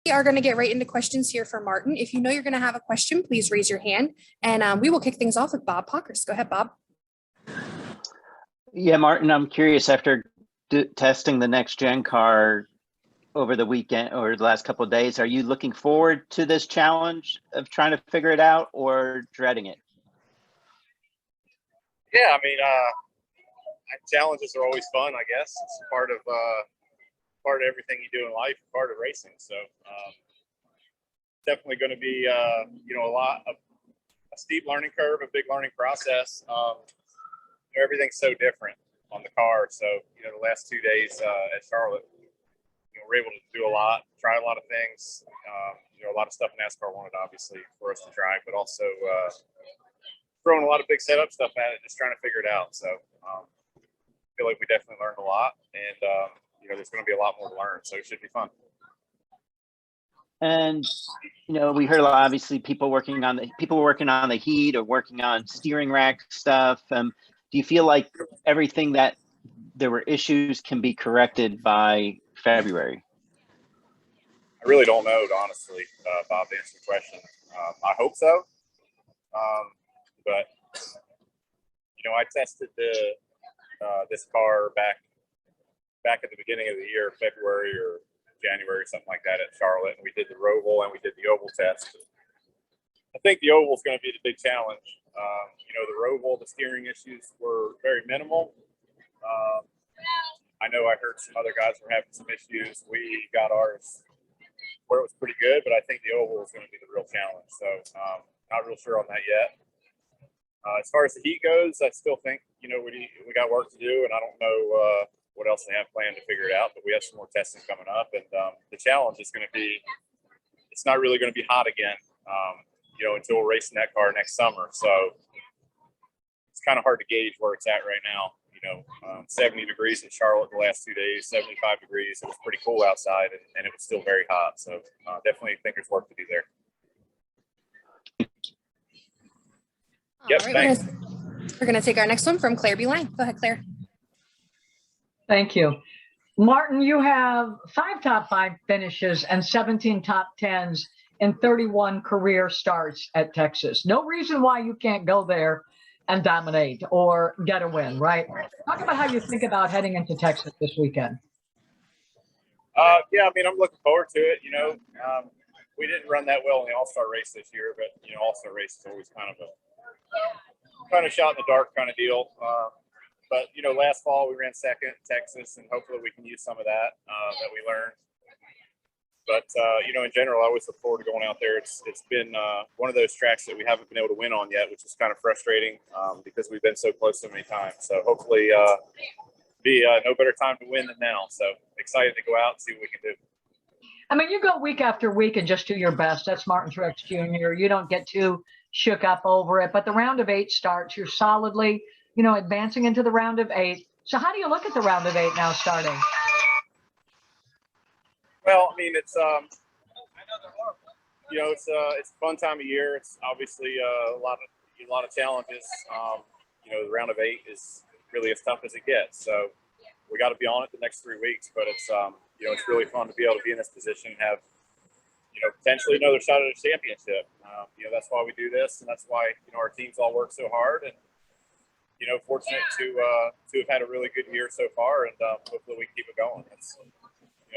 We are going to get right into questions here for Martin. If you know you're going to have a question, please raise your hand, and we will kick things off with Bob Pockers. Go ahead, Bob. Yeah, Martin, I'm curious, after testing the next gen car over the weekend or the last couple of days, are you looking forward to this challenge of trying to figure it out or dreading it? Yeah, I mean, challenges are always fun, I guess. It's part of everything you do in life, part of racing. So definitely going to be, a steep learning curve, a big learning process. Everything's so different on the car. So, the last 2 days at Charlotte, we're able to do a lot, try a lot of things. A lot of stuff NASCAR wanted, obviously, for us to try, but also throwing a lot of big setup stuff at it, just trying to figure it out. So I feel like we definitely learned a lot, and there's going to be a lot more to learn, so it should be fun. And we heard a lot, obviously, people working on the heat or working on steering rack stuff. Do you feel like everything that there were issues can be corrected by February? I really don't know, honestly, Bob, to answer the question. I hope so. But I tested this car back at the beginning of the year, February or January, something like that, at Charlotte, and we did the Roval and we did the Oval test. I think the Oval is going to be the big challenge. The Roval, the steering issues were very minimal. I know I heard some other guys were having some issues. We got ours where it was pretty good, but I think the Oval is going to be the real challenge. So not real sure on that yet. As far as the heat goes, I still think, we got work to do, and I don't know what else they have planned to figure it out, but we have some more testing coming up, and the challenge is going to be, it's not really going to be hot again, until we're racing that car next summer. So it's kind of hard to gauge where it's at right now. 70 degrees in Charlotte the last 2 days, 75 degrees. It was pretty cool outside, and it was still very hot. So definitely think there's work to do there. Yep, right, we're going to take our next one from Claire B. Lang. Go ahead, Claire. Thank you. Martin, you have 5 top 5 finishes and 17 top 10s in 31 career starts at Texas. No reason why you can't go there and dominate or get a win, right? Talk about how you think about heading into Texas this weekend. Yeah, I mean, I'm looking forward to it. We didn't run that well in the All-Star race this year, but All-Star race is always kind of shot in the dark kind of deal. But last fall we ran second in Texas, and hopefully we can use some of that we learned. But in general, I always look forward to going out there. It's been one of those tracks that we haven't been able to win on yet, which is kind of frustrating because we've been so close so many times. So hopefully, be no better time to win than now. So excited to go out and see what we can do. I mean, you go week after week and just do your best. That's Martin Truex Jr. You don't get too shook up over it. But the round of 8 starts. You're solidly, advancing into the round of 8. So how do you look at the round of 8 now starting? Well, I mean, it's it's a fun time of year. It's obviously a lot of challenges. The round of 8 is really as tough as it gets. So we got to be on it the next 3 weeks. But it's it's really fun to be able to be in this position and have potentially another shot at a championship. That's why we do this, and that's why our teams all work so hard. And fortunate to have had a really good year so far, and hopefully we keep it going.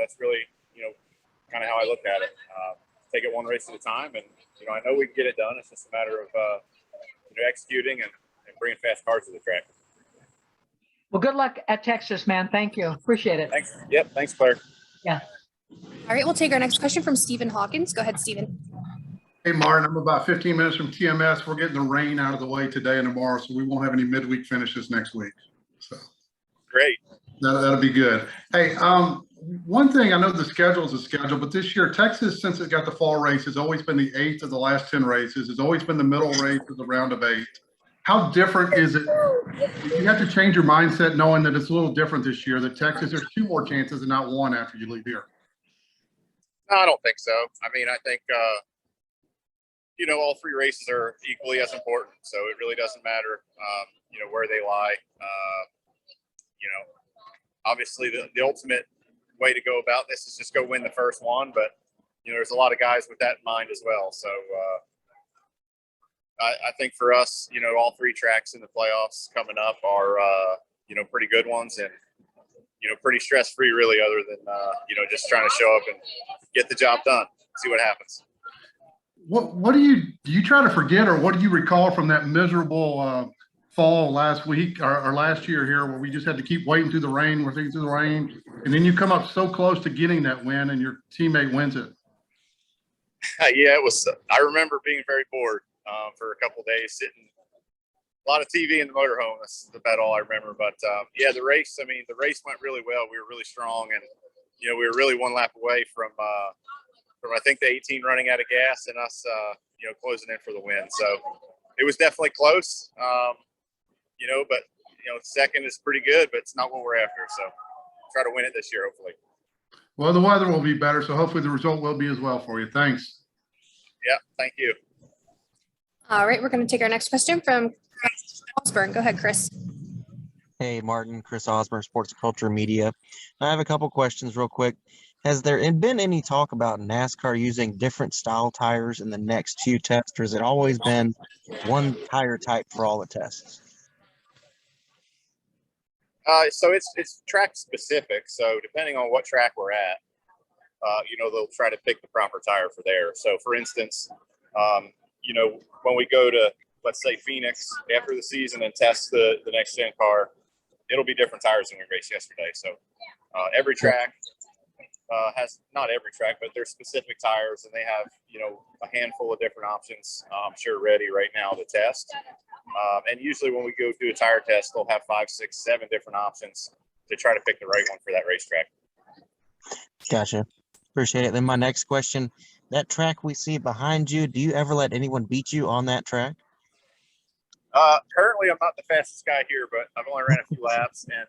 That's really kind of how I look at it. Take it one race at a time, and I know we can get it done. It's just a matter of executing and bringing fast cars to the track. Well, good luck at Texas, man. Thank you. Appreciate it. Thanks. Yep. Thanks, Claire. Yeah. All right, we'll take our next question from Stephen Hawkins. Go ahead, Stephen. Hey, Martin, I'm about 15 minutes from TMS. We're getting the rain out of the way today and tomorrow, so we won't have any midweek finishes next week. So great. That'll be good. Hey, one thing, I know the schedule is a schedule, but this year, Texas, since it got the fall race, has always been the 8th of the last 10 races. It's always been the middle race of the round of 8. How different is it? You have to change your mindset knowing that it's a little different this year, that Texas, there's 2 more chances and not 1 after you leave here. No, I don't think so. I mean, I think, all 3 races are equally as important. So it really doesn't matter, where they lie. Obviously the ultimate way to go about this is just go win the first one. But, there's a lot of guys with that in mind as well. So I think for us, all three tracks in the playoffs coming up are, pretty good ones and, pretty stress-free really, other than, just trying to show up and get the job done, see what happens. What do you try to forget, or what do you recall from that miserable fall last week or last year here, where we just had to keep waiting through the rain, and then you come up so close to getting that win and your teammate wins it? Yeah, it was. I remember being very bored for a couple of days, sitting a lot of TV in the motorhome. That's about all I remember. But yeah, the race. I mean, the race went really well. We were really strong, and we were really one lap away from I think the 18 running out of gas and us, closing in for the win. So it was definitely close. But second is pretty good, but it's not what we're after. So try to win it this year, hopefully. Well, the weather will be better, so hopefully the result will be as well for you. Thanks. Yeah, thank you. All right, we're going to take our next question from Chris Osborne. Go ahead, Chris. Hey, Martin, Chris Osborne, Sports Culture Media. I have a couple questions real quick. Has there been any talk about NASCAR using different style tires in the next few tests, or has it always been one tire type for all the tests? So it's track specific. So depending on what track we're at, they'll try to pick the proper tire for there. So for instance, when we go to, let's say, Phoenix after the season and test the next gen car, it'll be different tires than we raced yesterday. So every track has, not every track, but there's specific tires, and they have, a handful of different options, I'm sure, ready right now to test. And usually when we go do a tire test, they'll have 5, 6, 7 different options to try to pick the right one for that racetrack. Gotcha. Appreciate it. Then my next question, that track we see behind you, do you ever let anyone beat you on that track? Currently, I'm not the fastest guy here, but I've only ran a few laps, and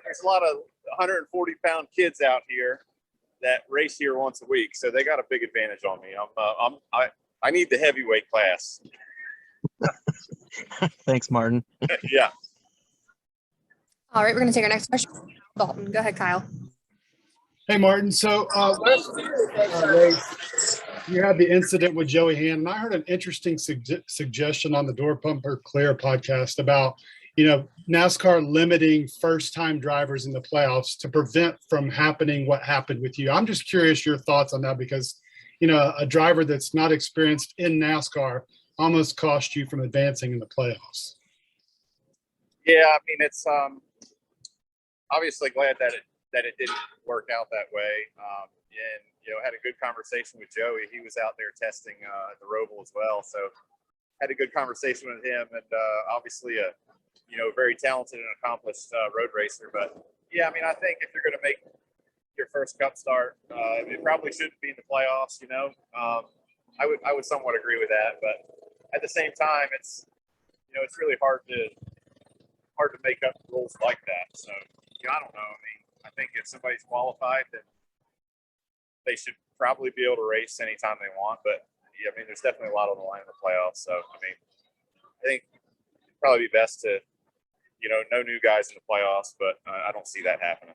there's a lot of 140-pound kids out here that race here once a week, so they got a big advantage on me. I need the heavyweight class. Thanks, Martin. Yeah. All right, we're going to take our next question. Dalton, go ahead, Kyle. Hey, Martin. So last race, you had the incident with Joey Hand, and I heard an interesting suggestion on the Door Pumper Clear podcast about, NASCAR limiting first-time drivers in the playoffs to prevent from happening what happened with you. I'm just curious your thoughts on that, because, a driver that's not experienced in NASCAR almost cost you from advancing in the playoffs. Yeah, I mean, it's obviously glad that it didn't work out that way. And had a good conversation with Joey. He was out there testing the Roval as well, so had a good conversation with him, and obviously a very talented and accomplished road racer. But yeah, I mean, I think if you're going to make your first Cup start, it probably shouldn't be in the playoffs. I would somewhat agree with that, but at the same time, it's it's really hard to make up rules like that. So I don't know. I mean, I think if somebody's qualified, then they should probably be able to race anytime they want. But yeah, I mean, there's definitely a lot on the line in the playoffs. So I mean, I think it'd probably be best to no new guys in the playoffs, but I don't see that happening.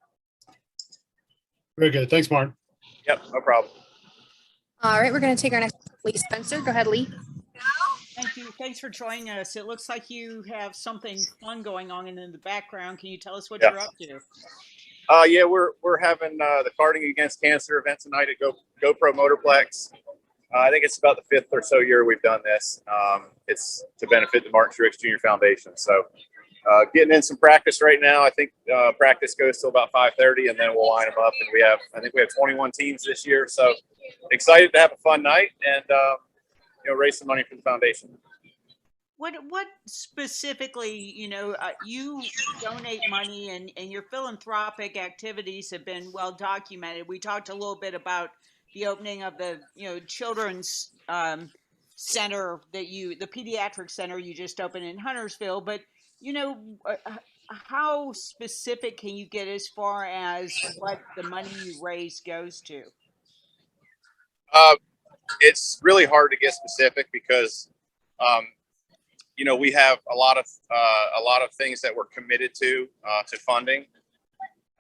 Very good. Thanks, Martin. Yep, no problem. All right, we're going to take our next Lee Spencer. Go ahead, Lee. Thank you. Thanks for joining us. It looks like you have something fun going on in the background. Can you tell us what you're up to? Yeah, we're having the Karting Against Cancer event tonight at GoPro Motorplex. I think it's about the 5th or so year we've done this. It's to benefit the Martin Truex Jr. Foundation. So getting in some practice right now. I think practice goes till about 5:30, and then we'll line them up. And I think we have 21 teams this year. So excited to have a fun night and raise some money for the foundation. What specifically, you donate money and your philanthropic activities have been well documented. We talked a little bit about the opening of the, children's center the pediatric center you just opened in Huntersville, but how specific can you get as far as what the money you raise goes to? It's really hard to get specific because, we have a lot of things that we're committed to funding,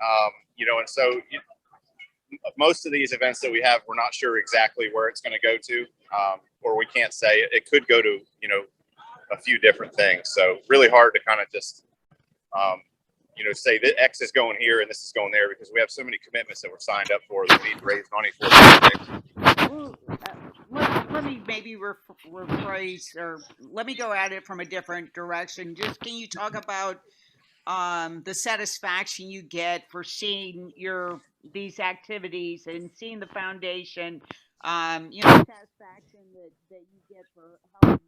and so most of these events that we have, we're not sure exactly where it's going to go to, or we can't say. It could go to, you know, a few different things. So really hard to kind of just, you know, say that X is going here and this is going there, because we have so many commitments that we're signed up for that we need to raise money for. Well, let me maybe rephrase, or let me go at it from a different direction. Just can you talk about the satisfaction you get for seeing these activities and seeing the foundation, you know, satisfaction that you get for helping.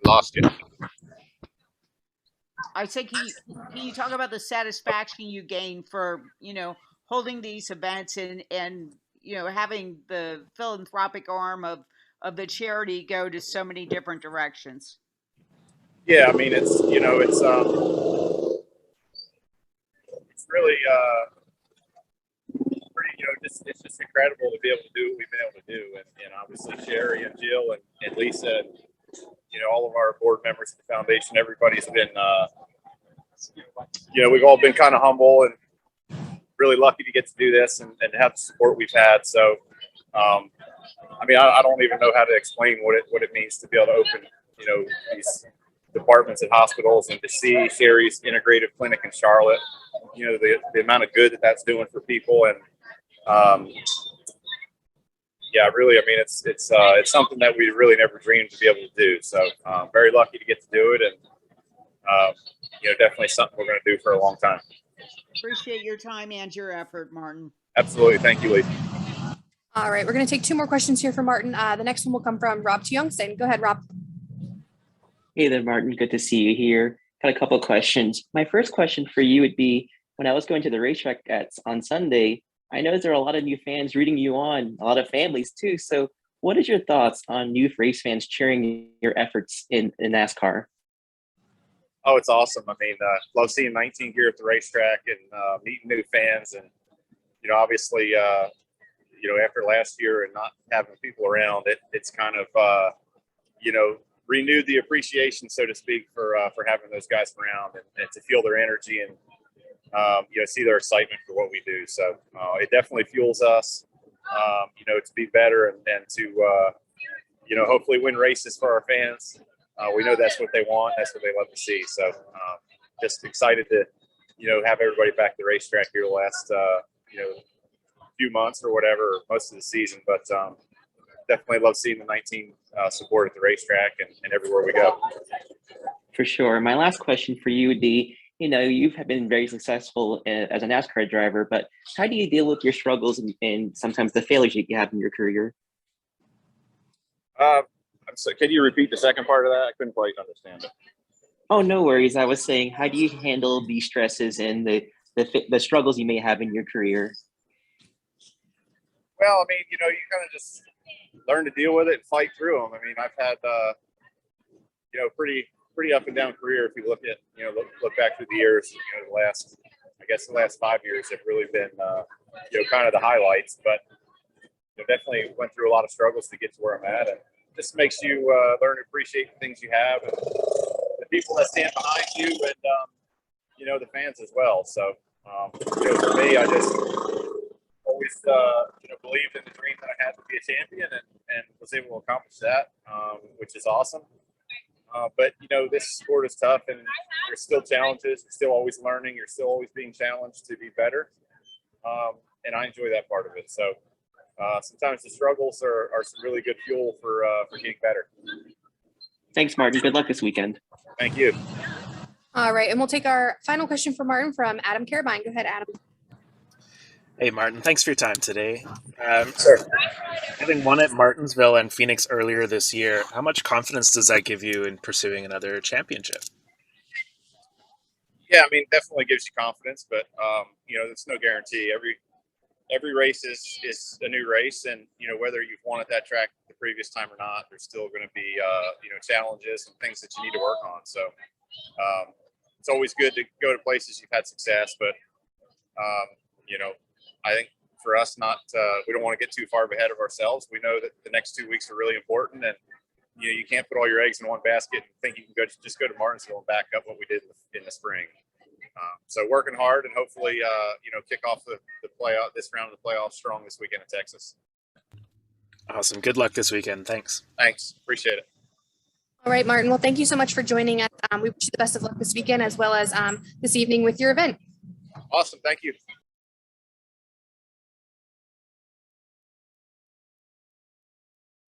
Lost you. I say, can you talk about the satisfaction you gain for, you know, holding these events and you know, having the philanthropic arm of the charity go to so many different directions? Yeah, I mean, it's, you know, it's really pretty, you know, it's just incredible to be able to do what we've been able to do, and obviously Sherry and Jill and Lisa, and, you know, all of our board members of the foundation, everybody's been, you know, we've all been kind of humble and really lucky to get to do this and have the support we've had. So, I mean, I don't even know how to explain what it means to be able to open, you know, these departments at hospitals, and to see Sherry's integrative clinic in Charlotte, you know, the amount of good that that's doing for people. And, yeah, really, I mean, it's something that we really never dreamed to be able to do. So, very lucky to get to do it. And, you know, definitely something we're going to do for a long time. Appreciate your time and your effort, Martin. Absolutely. Thank you, Lee. All right, we're going to take two more questions here for Martin. The next one will come from Rob Youngstown. Go ahead, Rob. Hey there, Martin. Good to see you here. Got a couple of questions. My first question for you would be, when I was going to the racetrack on Sunday, I noticed there are a lot of new fans rooting you on, a lot of families too. So what is your thoughts on youth race fans cheering your efforts in NASCAR? Oh, it's awesome. I mean, love seeing 19 here at the racetrack and meeting new fans. And, you know, obviously, you know, after last year and not having people around, it's kind of, you know, renewed the appreciation, so to speak, for having those guys around, and to feel their energy and, you know, see their excitement for what we do. So it definitely fuels us, you know, to be better and to, you know, hopefully win races for our fans. We know that's what they want. That's what they love to see. So just excited to, you know, have everybody back at the racetrack here the last, you know, few months or whatever, most of the season. But definitely love seeing the 19 support at the racetrack and everywhere we go. For sure. My last question for you would be, you know, you've been very successful as a NASCAR driver, but how do you deal with your struggles and sometimes the failures you have in your career? So can you repeat the second part of that? I couldn't quite understand it. Oh, no worries. I was saying, how do you handle the stresses and the struggles you may have in your career? Well, I mean, you know, you kind of just learn to deal with it and fight through them. I mean, I've had, you know, pretty up and down career. If you look at, you know, look back through the years, you know, the last 5 years have really been, you know, kind of the highlights. But you know, definitely went through a lot of struggles to get to where I'm at, and just makes you learn to appreciate the things you have and the people that stand behind you, and you know, the fans as well. So you know, for me, I just always you know, believed in the dream that I had to be a champion, and was able to accomplish that, which is awesome. But you know, this sport is tough, and there's still challenges. You're still always learning. You're still always being challenged to be better, and I enjoy that part of it. So sometimes the struggles are some really good fuel for getting better. Thanks, Martin. Good luck this weekend. Thank you. All right, and we'll take our final question for Martin from Adam Carabine. Go ahead, Adam. Hey, Martin. Thanks for your time today. Sure. Having won at Martinsville and Phoenix earlier this year, how much confidence does that give you in pursuing another championship? Yeah, I mean, definitely gives you confidence, but you know, there's no guarantee. Every race is a new race, and you know, whether you've won at that track the previous time or not, there's still going to be you know, challenges and things that you need to work on. So it's always good to go to places you've had success, but you know, I think for us, we don't want to get too far ahead of ourselves. We know that the next 2 weeks are really important, and you know, you can't put all your eggs in one basket and think you can just go to Martinsville and back up what we did in the spring. So working hard and hopefully, kick off the playoff, this round of the playoffs strong this weekend in Texas. Awesome. Good luck this weekend. Thanks. Thanks. Appreciate it. All right, Martin. Well, thank you so much for joining us. We wish you the best of luck this weekend as well as this evening with your event. Awesome. Thank you.